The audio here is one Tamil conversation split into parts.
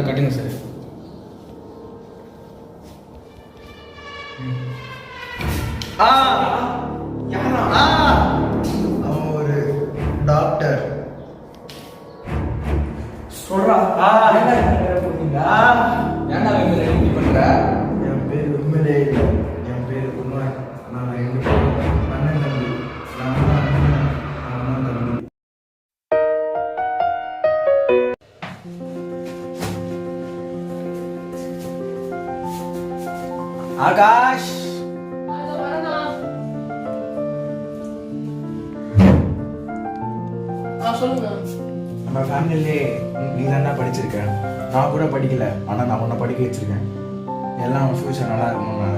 சார் கட்டுங்க சார். அவன் ஒரு டாக்டர். சொல்றா. ஏன்டா இப்படி பண்ற? என் பேர் உண்மையிலே இல்லை, என் பேர் குமார். நான் எங்க அண்ணன் தம்பி. நான் தான் அண்ணன், அவன் தான் தம்பி. ஆகாஷ், நம்ம ஃபேமிலியிலே நீ தானே படிச்சிருக்க. நான் கூட படிக்கல, ஆனால் நான் உன்னை படிக்க வச்சிருக்கேன். எல்லாம் உன் ஃபியூச்சர் நல்லா இருக்கணும்னால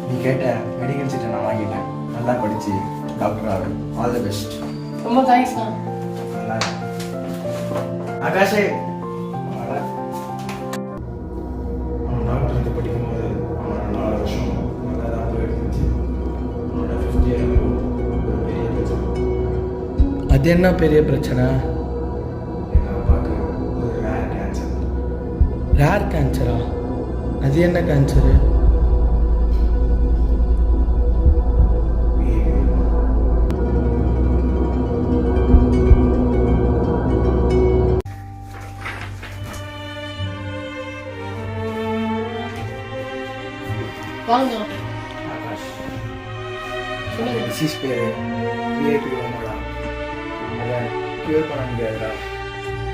நீ கேட்ட மெடிக்கல் சீட்டை நான் வாங்கிட்டேன். நல்லா படிச்சு டாக்டர் ஆகு. All the best. ரொம்ப தேங்க்ஸ். நல்லா ஆகாஷே, அவன் டாக்டருக்கு படிக்கும்போது அவனோட 4 வருஷம் நல்லா தான் போயிருந்துச்சு. அவனோட 5th year ஒரு பெரிய பிரச்சனை. அது என்ன பெரிய பிரச்சனை? எங்கள் அப்பாவுக்கு ஒரு ரேர் கேன்சர். ரேர் கேன்சரா? அது என்ன கேன்சரு? வாங்க. ஆகாஷ், சொல்லுங்க. டிசீஸ் பேர் பிஏபி ஒன்றுடா. அதை க்யூர் பண்ண முடியாதுடா.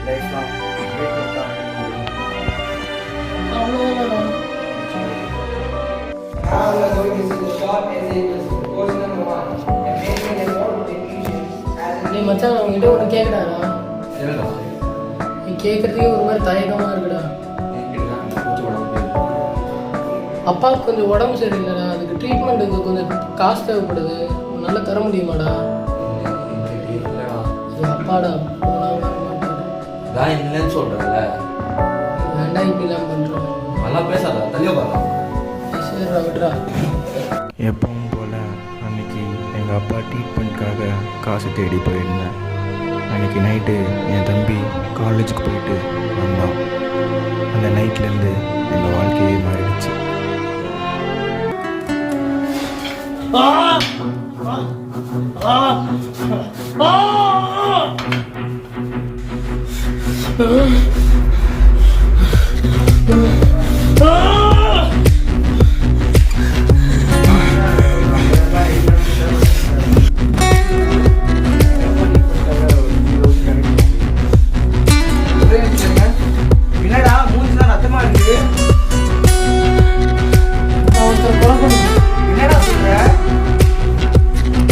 லைஃப் லாங் ட்ரீட்மெண்ட் தான் எடுக்க முடியும். அவ்வளோதான். நீ மச்சான் அவங்ககிட்ட ஒன்று கேட்குறாரா? நீ கேட்குறதுக்கே ஒரு மாதிரி தயக்கமாக இருக்குடா. அப்பாவுக்கு கொஞ்சம் உடம்பு சரியில்லைடா, அதுக்கு ட்ரீட்மெண்ட்டுக்கு கொஞ்சம் காசு தேவைப்படுது. நல்லா தர முடியுமாடா? இது அப்பாடா, நான் இல்லைன்னு சொல்கிறேன்ல. வேண்டா இப்படிலாம் பண்ணுறேன். நல்லா பேசாத, தள்ளியோ பாரு. சரிடா, விட்றா. எப்பவும் போல் அன்னைக்கு எங்கள் அப்பா ட்ரீட்மெண்ட்காக காசு தேடி போயிருந்தேன். அன்றைக்கி நைட்டு என் தம்பி காலேஜுக்கு போயிட்டு வந்தான். அந்த நைட்லேருந்து எங்கள் வாழ்க்கையே மாறிடுச்சு. என்னடா மூஞ்சிலாம் ரத்தமா இருக்கு? நான் ஒருத்தர் கொலை பண்ணி என்னடா சொல்ற?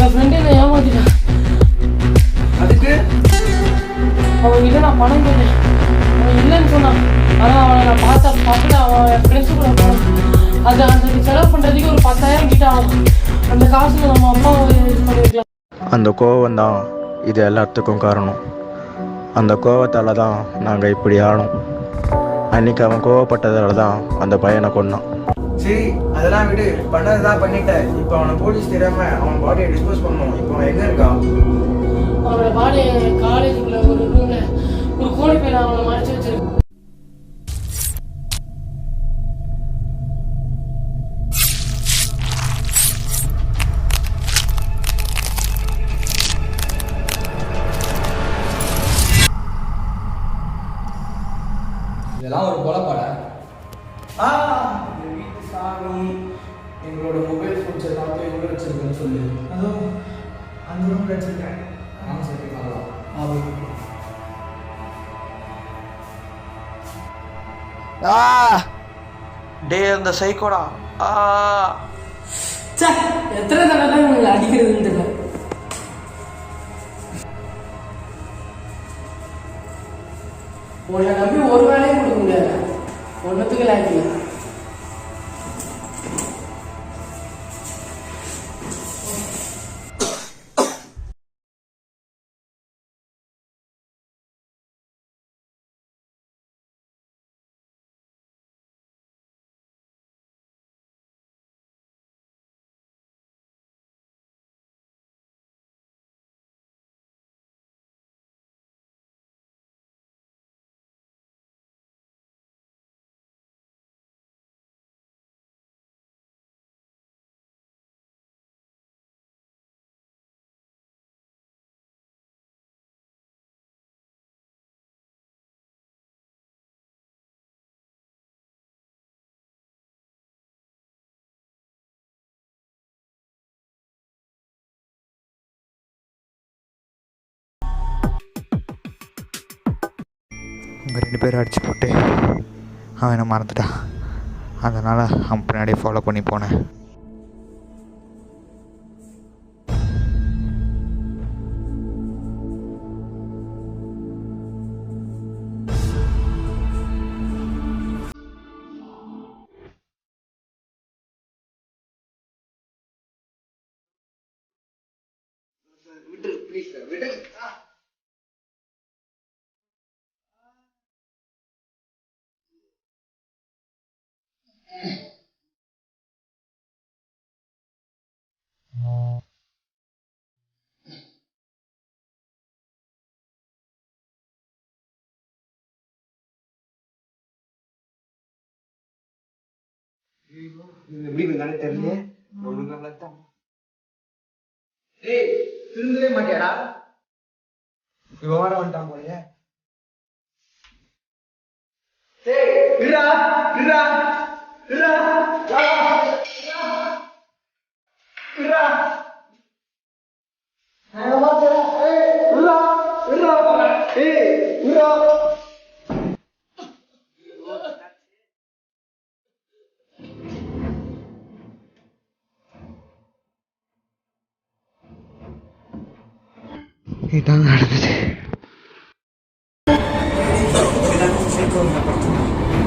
என் ஃப்ரெண்டு என்னை ஏமாத்திட்டான். அதுக்கு அவன்கிட்ட நான் பணம் கேட்டேன், அவன் இல்லைன்னு சொன்னான். ஆனால் அவனை நான் பார்க்கல. அவன் என் ஃப்ரெண்ட்ஸு கூட போனான். அந்த செலவு பண்ணுறதுக்கு ஒரு 10,000 கிட்ட ஆகும். அந்த காசுல நம்ம அம்மாவை இது பண்ணியிருக்கலாம். அந்த கோவம் தான் இது எல்லாத்துக்கும் காரணம். அந்த கோவத்தால் தான் நாங்கள் இப்படி ஆனோம். அன்னைக்கு அவன் கோவப்பட்டதால தான் அந்த பையனை கொன்னான். சரி, அதெல்லாம் விடு. பண்ணதான் பண்ணிட்டேன். இப்போ அவனை போலீஸ் தெரியாம அவன் பாடியை டிஸ்போஸ் பண்ணணும். இப்போ அவன் எங்கே இருக்கான்? அவனோட பாடி காலேஜுக்குள்ள ஒரு ரூம்ல ஒரு கோழி பையில அவனை மறைச்சு வச்சிருக்கு. இதெல்லாம் ஒரு கொலைப்பாடா? இந்த வீட்டு சாமி, எங்களோட மொபைல் ஃபோன்ஸ் எல்லாத்தையும் எவ்வளோ வச்சிருக்குன்னு சொல்லு. அதுவும் அந்த ரூம் வச்சிருக்கேன். நான் சொல்லிக்கலாம். டே அந்த சைக்கோடா. எத்தனை தடவை தான் இவங்களை அடிக்கிறதுன்னு தெரியல. உன்னை நம்பி ஒரு வேலையும் கொடுக்க முடியாது. ஒன்றுத்துக்கு லாய்க்கல. உங்கள் 2 பேரும் அடித்து போட்டு அவன் என்னை மறந்துட்டான். அதனால் அவன் பின்னாடியே ஃபாலோ பண்ணி போனேன். எப்படி இருந்தாலும் தெரியல. ஒழுங்காதான் ஏய் திருந்தவே மாட்டியாடா? இவன் வர வந்துட்டான் போலயே. ஏய் இருடா இருடா இருடா இருடா இதான் நடந்தது.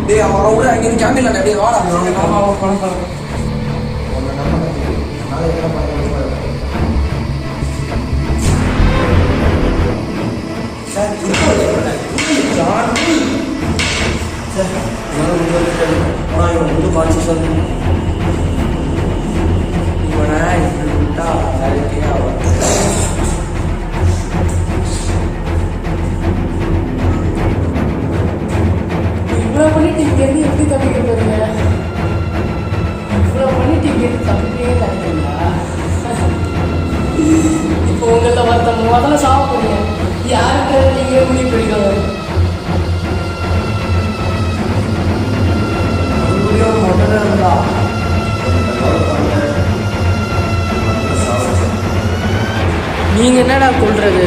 டேய் அவன் கூட அங்கே கேமில் அப்படியே வாடா. இவ்வளோ பண்ணிட்டு இங்கேருந்து எப்படி தப்பிக்க போறீங்க? இவ்வளோ பண்ணிட்டு இங்கேருந்து தப்பிக்கவே தப்பிங்களா? இப்போ உங்களை ஒருத்தவங்க முதல்ல சாவ போறீங்க. யாருக்கு நீங்க முடிவு பிடிக்காது. நீங்க என்னடா கொள்றது?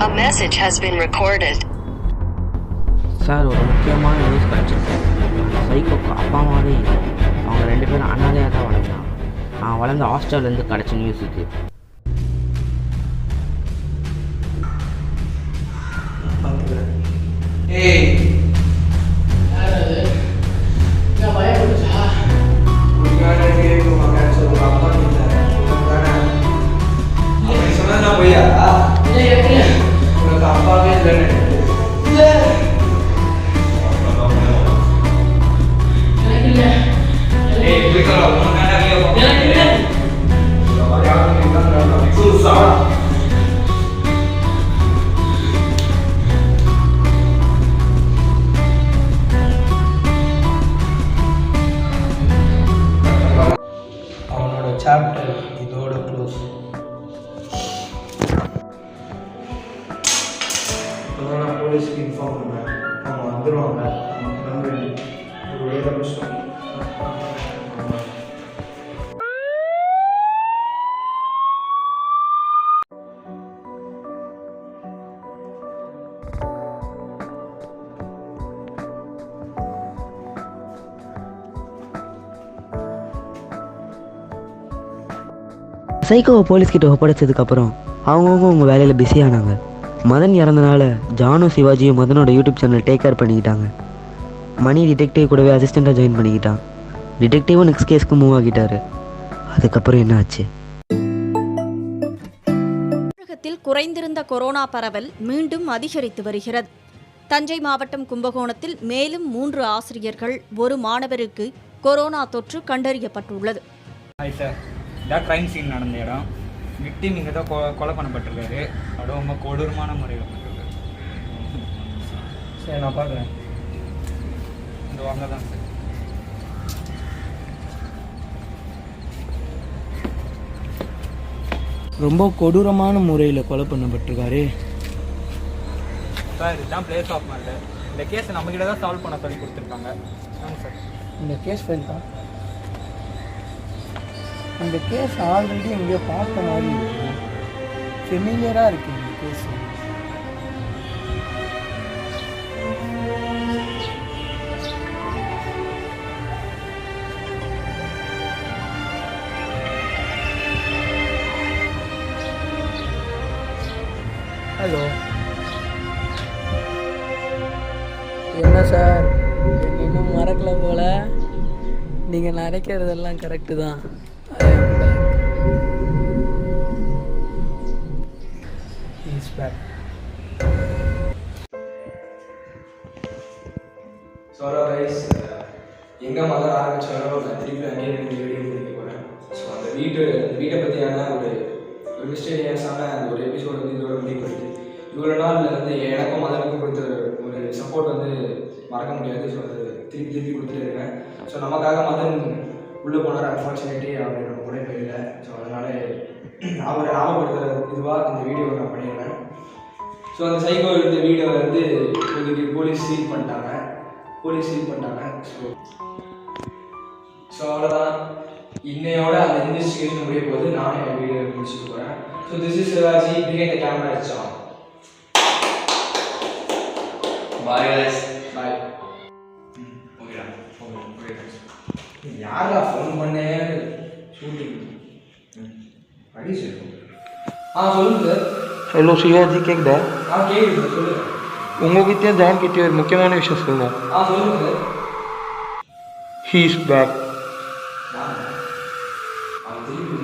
A message has been recorded. Sir ஒரு முக்கியமான நியூஸ் கிடச்சிருக்கு. சைக்கோக்கு அப்பா அம்மாவே இல்லை. அவங்க 2 பேரும் அனாதையாக தான் வளர்ந்தான். அவன் வளர்ந்த ஹாஸ்டல்லேருந்து கிடச்ச நியூஸ் இது. அப்பாவே அவனோட சாப்டர் இதோட க்ளோஸ். இப்போதான் போலீஸ்க்கு இன்ஃபார்ம் பண்ணேன். அவங்க வந்துடுவாங்க. நம்ம ஒரு வேலை கஷ்டம். சைக்கோவை போலீஸ்கிட்ட ஒப்படைச்சதுக்கப்புறம் அவங்கவுங்க உங்கள் வேலையில் பிஸியானாங்க. மதன் இறந்தனால ஜானும் சிவாஜியும் மதனோட யூடியூப் சேனல் டேக் கேர் பண்ணிக்கிட்டாங்க. மணி டிடெக்டிவ் கூடவே அசிஸ்டண்ட்டாக ஜாயின் பண்ணிக்கிட்டான். டிடெக்டிவும் நெக்ஸ்ட் கேஸ்க்கு மூவ் ஆகிட்டாரு. அதுக்கப்புறம் என்ன ஆச்சு? தமிழகத்தில் குறைந்திருந்த கொரோனா பரவல் மீண்டும் அதிகரித்து வருகிறது. தஞ்சை மாவட்டம் கும்பகோணத்தில் மேலும் 3 ஆசிரியர்கள், 1 மாணவருக்கு கொரோனா தொற்று கண்டறியப்பட்டுள்ளது. ஹாய் சார், இதான் க்ரைம் சீன் நடந்த இடம். விக்டிம் இங்கே தான் கொலை பண்ணப்பட்டிருக்காரு. அதுவும் ரொம்ப கொடூரமான முறையில் பட்டிருக்காரு. சரி, நான் பார்க்குறேன். இந்த வாங்க தான் சார். ரொம்ப கொடூரமான முறையில் கொலை பண்ணப்பட்டிருக்காரு. சார், இதுதான் பிளேஸ் ஆஃப் மர்டர். இந்த கேஸை நம்மகிட்ட தான் சால்வ் பண்ண சொல்லி கொடுத்துருக்காங்க. ஆமாம் சார். இந்த கேஸ் ஃபைல் தான். இந்த கேஸ் ஆல்ரெடி எங்கேயோ பார்த்த மாதிரி இருக்கு. ஃபெமிலியராக இருக்கு இந்த கேஸ். ஹலோ, என்ன சார், இன்னும் மறக்கல போல. நீங்கள் நினைக்கிறதெல்லாம் கரெக்டு தான். எங்கே மதம் ஆரம்பிச்சாலும் நான் திருப்பி அங்கேயே வீடியோ முடிக்க போகிறேன். ஸோ அந்த வீட்டை பற்றியான ஒரு மிஸ்டீரியஸான அந்த ஒரு எபிசோட் வந்து இதோட முடிக்கப்படுது. இவ்வளோ நாள் வந்து எனக்கும் மதனுக்கும் கொடுத்த ஒரு சப்போர்ட் வந்து மறக்க முடியாது. ஸோ அது திருப்பி கொடுத்துட்டு இருக்கேன். ஸோ நமக்காக மதன் உள்ளே போனார். அன்ஃபார்ச்சுனேட்லி அவர் நம்ம கூட போயிடல. ஸோ அதனால் அவரை ஞாபகப்படுத்துகிற இதுவாக இந்த வீடியோவை நான் பண்ணிடுறேன். ஸோ அந்த சைக்கோ இந்த வீடியோவை வந்து இதுக்கு போலீஸ் சீல் பண்ணிட்டாங்க. ஸோ அவ்வளோதான். இன்னையோட அந்த இன்வெஸ்டிகேஷன் முடிய போது நானே என் வீடியோ முடிச்சுட்டு போகிறேன். So this is Shivaji. Behind the camera is John. Bye guys. Bye. ஓகேடா. ஓகே. யாரா ஃபோன் பண்ணே ஷூட்டிங் அடி சார். சொல்லுங்க சார். ஹலோ சிவாஜி, கேக்குதா? கேட்குது சார், சொல்லுங்கள். உங்ககிட்ட ஜாயின் கிட்டே ஒரு முக்கியமான விஷயம் சொல்லுங்க. சொல்லுங்க சார். He is back. அவன் திருப்பி